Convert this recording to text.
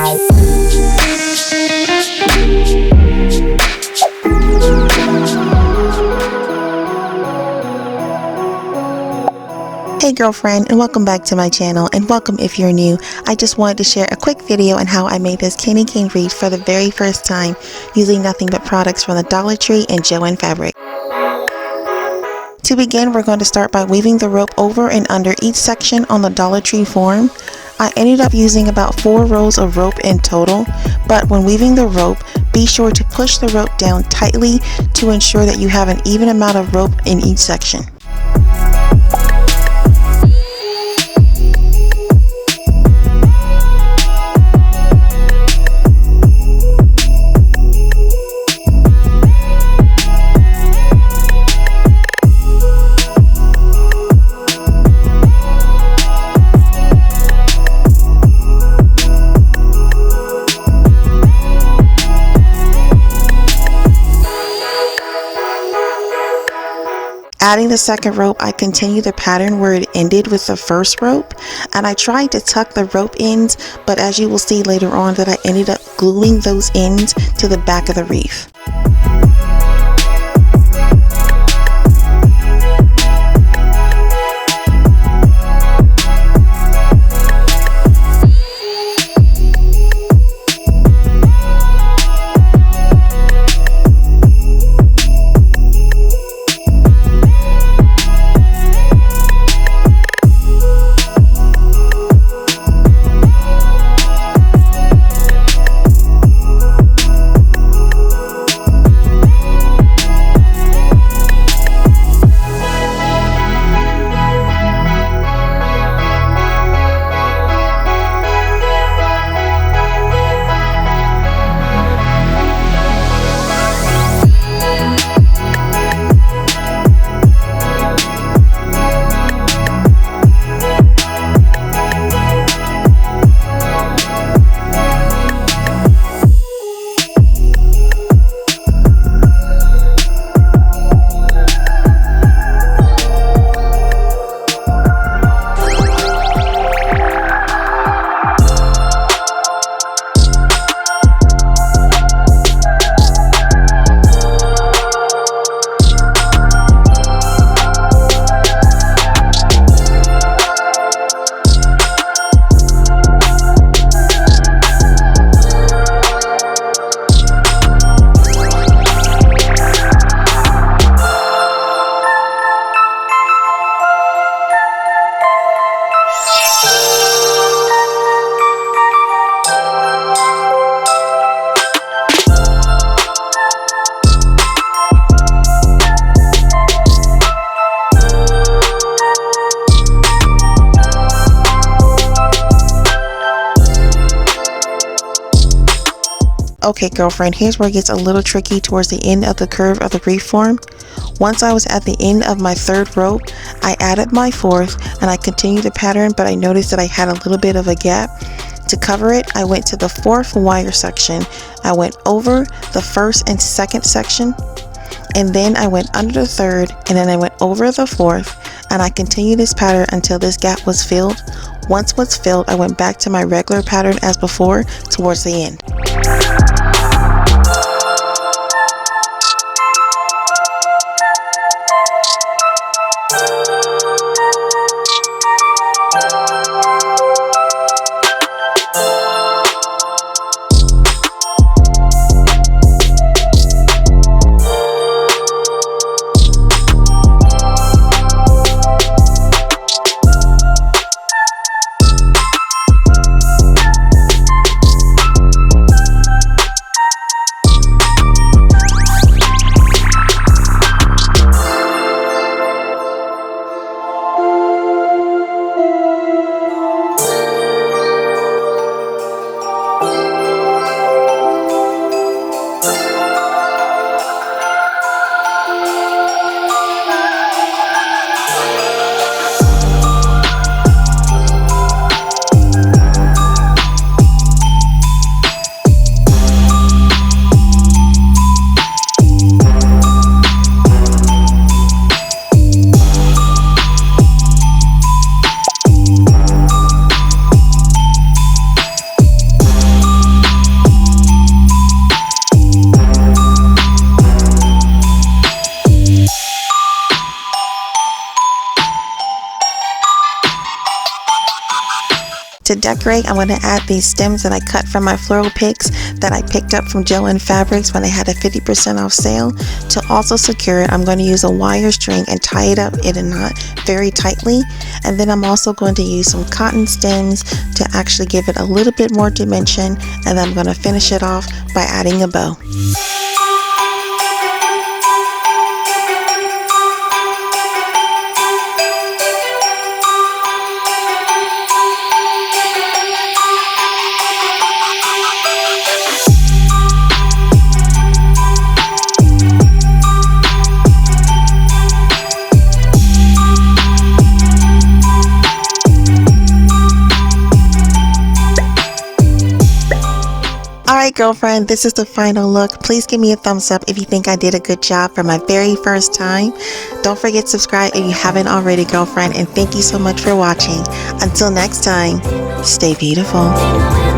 Hey girlfriend, and welcome back to my channel, and welcome if you're new. I just wanted to share a quick video on how I made this candy cane wreath for the very first time using nothing but products from the Dollar Tree and JoAnn fabric. To begin, we're going to start by weaving the rope over and under each section on the Dollar Tree form. I ended up using about 4 rows of rope in total, but when weaving the rope, be sure to push the rope down tightly to ensure that you have an even amount of rope in each section. Adding the second rope, I continued the pattern where it ended with the first rope, and I tried to tuck the rope ends, but as you will see later on that I ended up gluing those ends to the back of the wreath. Okay girlfriend, here's where it gets a little tricky towards the end of the curve of the wreath form. Once I was at the end of my third rope, I added my fourth and I continued the pattern, but I noticed that I had a little bit of a gap. To cover it, I went to the fourth wire section. I went over the first and second section, and then I went under the third, and then I went over the fourth, and I continued this pattern until this gap was filled. Once it was filled, I went back to my regular pattern as before towards the end. decorate, I'm going to add these stems that I cut from my floral picks that I picked up from JoAnn Fabrics when they had a 50% off sale. To also secure it, I'm going to use a wire string and tie it up in a knot very tightly. And then I'm also going to use some cotton stems to actually give it a little bit more dimension. And then I'm going to finish it off by adding a bow. Alright girlfriend, this is the final look. Please give me a thumbs up if you think I did a good job for my very first time. Don't forget to subscribe if you haven't already, girlfriend, and thank you so much for watching. Until next time, stay beautiful.